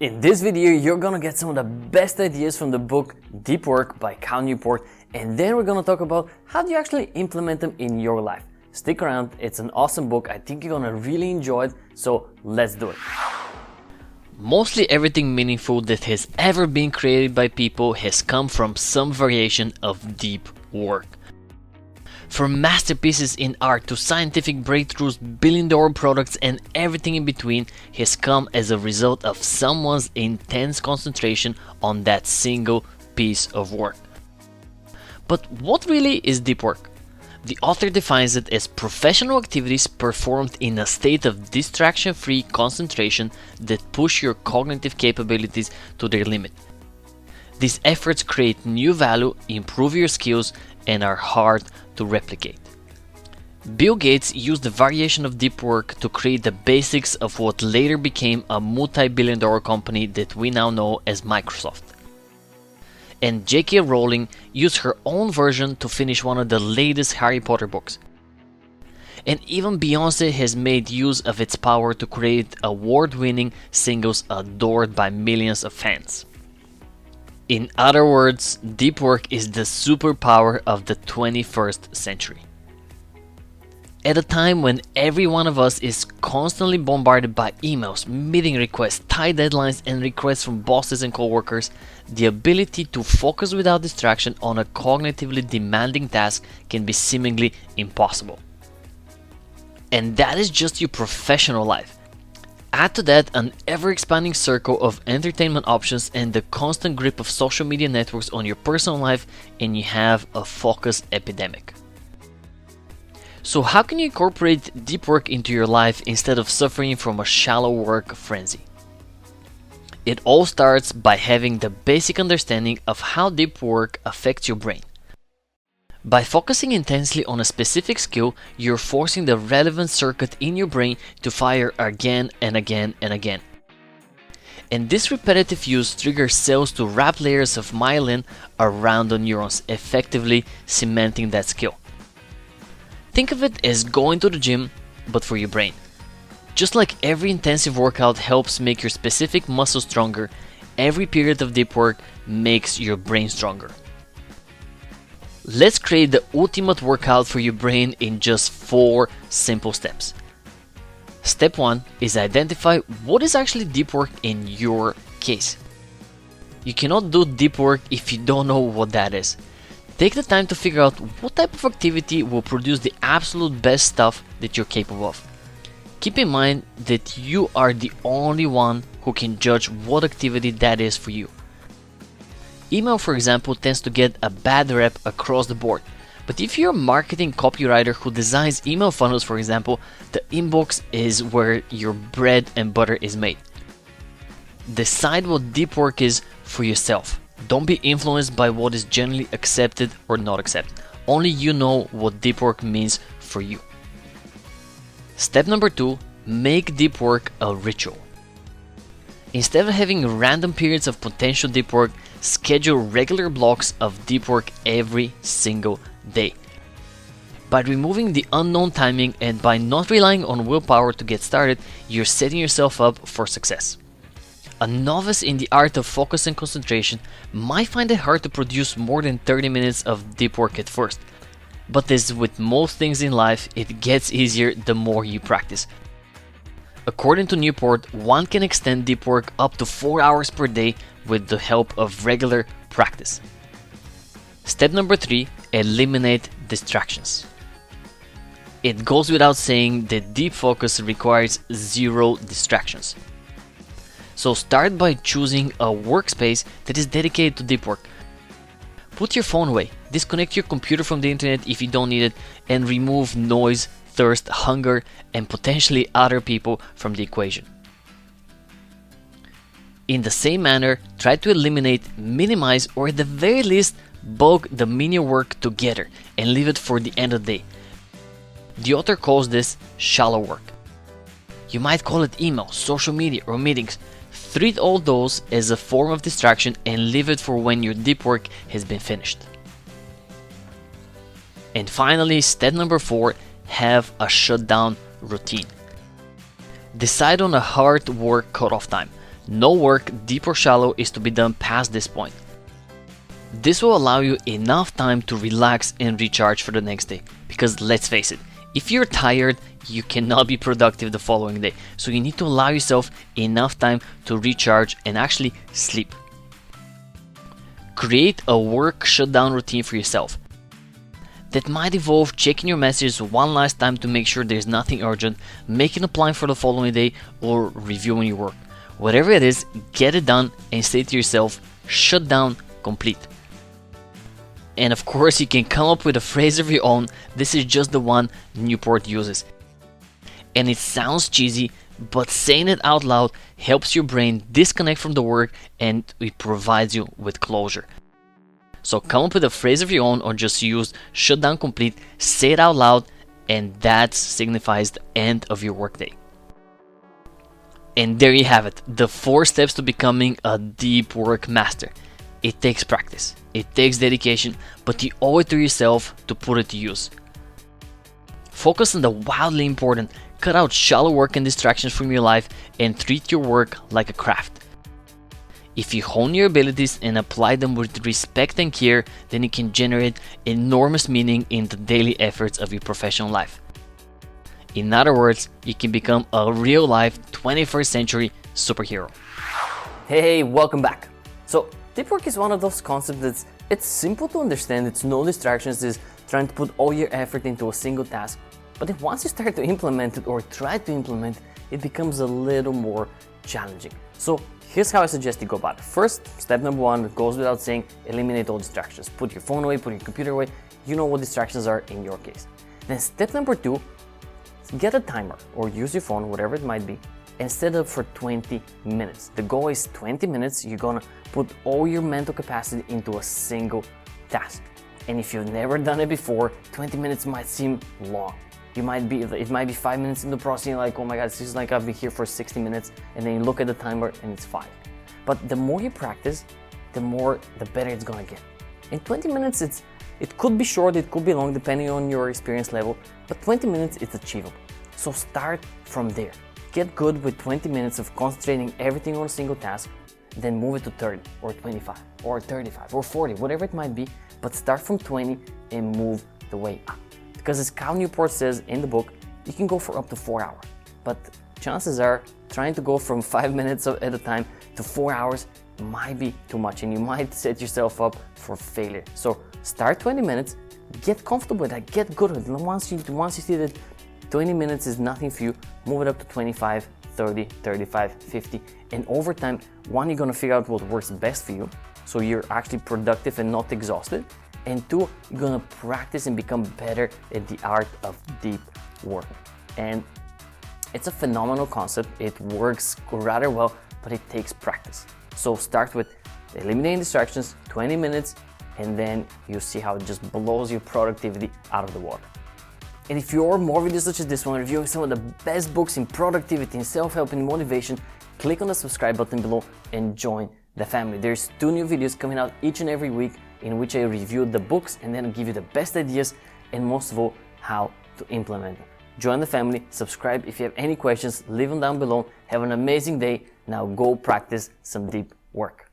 In this video, you're gonna get some of the best ideas from the book Deep Work by Cal Newport, and then we're gonna talk about how do you actually implement them in your life. Stick around, it's an awesome book. I think you're gonna really enjoy it, so let's do it. Mostly everything meaningful that has ever been created by people has come from some variation of deep work. From masterpieces in art to scientific breakthroughs, billion-dollar products, and everything in between has come as a result of someone's intense concentration on that single piece of work. But what really is deep work? The author defines it as professional activities performed in a state of distraction-free concentration that push your cognitive capabilities to their limit. These efforts create new value, improve your skills, and are hard to replicate. Bill Gates used a variation of deep work to create the basics of what later became a multi-billion-dollar company that we now know as Microsoft. And J.K. Rowling used her own version to finish one of the latest Harry Potter books. And even Beyoncé has made use of its power to create award-winning singles adored by millions of fans. In other words, deep work is the superpower of the 21st century. At a time when every one of us is constantly bombarded by emails, meeting requests, tight deadlines, and requests from bosses and coworkers, the ability to focus without distraction on a cognitively demanding task can be seemingly impossible. And that is just your professional life. Add to that an ever-expanding circle of entertainment options and the constant grip of social media networks on your personal life, and you have a focus epidemic. So how can you incorporate deep work into your life instead of suffering from a shallow work frenzy? It all starts by having the basic understanding of how deep work affects your brain. By focusing intensely on a specific skill, you're forcing the relevant circuit in your brain to fire again and again and again. And this repetitive use triggers cells to wrap layers of myelin around the neurons, effectively cementing that skill. Think of it as going to the gym, but for your brain. Just like every intensive workout helps make your specific muscle stronger, every period of deep work makes your brain stronger. Let's create the ultimate workout for your brain in just 4 simple steps. Step 1 is identify what is actually deep work in your case. You cannot do deep work if you don't know what that is. Take the time to figure out what type of activity will produce the absolute best stuff that you're capable of. Keep in mind that you are the only one who can judge what activity that is for you. Email, for example, tends to get a bad rep across the board. But if you're a marketing copywriter who designs email funnels, for example, the inbox is where your bread and butter is made. Decide what deep work is for yourself. Don't be influenced by what is generally accepted or not accepted. Only you know what deep work means for you. Step number 2, make deep work a ritual. Instead of having random periods of potential deep work, schedule regular blocks of deep work every single day. By removing the unknown timing and by not relying on willpower to get started, you're setting yourself up for success. A novice in the art of focus and concentration might find it hard to produce more than 30 minutes of deep work at first. But as with most things in life, it gets easier the more you practice. According to Newport, one can extend deep work up to 4 hours per day with the help of regular practice. Step number 3, eliminate distractions. It goes without saying that deep focus requires 0 distractions. So start by choosing a workspace that is dedicated to deep work. Put your phone away, disconnect your computer from the internet if you don't need it, and remove noise, thirst, hunger, and potentially other people from the equation. In the same manner, try to eliminate, minimize, or at the very least, bulk the menial work together and leave it for the end of the day. The author calls this shallow work. You might call it email, social media, or meetings. Treat all those as a form of distraction and leave it for when your deep work has been finished. And finally, step number 4, have a shutdown routine. Decide on a hard work cutoff time. No work, deep or shallow, is to be done past this point. This will allow you enough time to relax and recharge for the next day. Because let's face it, if you're tired, you cannot be productive the following day. So you need to allow yourself enough time to recharge and actually sleep. Create a work shutdown routine for yourself. That might involve checking your messages one last time to make sure there's nothing urgent, making a plan for the following day, or reviewing your work. Whatever it is, get it done and say to yourself, shut down, complete. And of course, you can come up with a phrase of your own. This is just the one Newport uses. And it sounds cheesy, but saying it out loud helps your brain disconnect from the work and it provides you with closure. So come up with a phrase of your own or just use shut down complete, say it out loud, and that signifies the end of your workday. And there you have it, the 4 steps to becoming a deep work master. It takes practice, it takes dedication, but you owe it to yourself to put it to use. Focus on the wildly important, cut out shallow work and distractions from your life, and treat your work like a craft. If you hone your abilities and apply them with respect and care, then you can generate enormous meaning in the daily efforts of your professional life. In other words, you can become a real-life 21st century superhero. Hey, welcome back. So, deep work is one of those concepts that's it's simple to understand, it's no distractions, it's trying to put all your effort into a single task. But then once you start to implement it or try to implement it, becomes a little more challenging. So here's how I suggest you go about it. First, step number 1, it goes without saying, eliminate all distractions. Put your phone away, put your computer away. You know what distractions are in your case. Then step number 2, get a timer or use your phone, whatever it might be, and set up for 20 minutes. The goal is 20 minutes. You're gonna put all your mental capacity into a single task. And if you've never done it before, 20 minutes might seem long. It might be 5 minutes in the process, you're like, oh my God, it seems like I've been here for 60 minutes, and then you look at the timer and it's 5. But the more you practice, the better it's gonna get. In 20 minutes, it could be short, it could be long, depending on your experience level, but 20 minutes is achievable. So start from there. Get good with 20 minutes of concentrating everything on a single task, then move it to 30 or 25 or 35 or 40, whatever it might be, but start from 20 and move the way up. Because as Cal Newport says in the book, you can go for up to 4 hours, but chances are trying to go from 5 minutes at a time to 4 hours might be too much and you might set yourself up for failure. So start 20 minutes, get comfortable with that, get good with it. Once you see that 20 minutes is nothing for you, move it up to 25, 30, 35, 50, and over time, one, you're gonna figure out what works best for you, so you're actually productive and not exhausted, and 2, you're gonna practice and become better at the art of deep work. And it's a phenomenal concept, it works rather well, but it takes practice. So start with eliminating distractions, 20 minutes, and then you see how it just blows your productivity out of the water. And if you're more videos such as this one, reviewing some of the best books in productivity and self-help and motivation, click on the subscribe button below and join the family. There's 2 new videos coming out each and every week in which I review the books and then give you the best ideas and most of all, how to implement them. Join the family, subscribe. If you have any questions, leave them down below. Have an amazing day. Now go practice some deep work.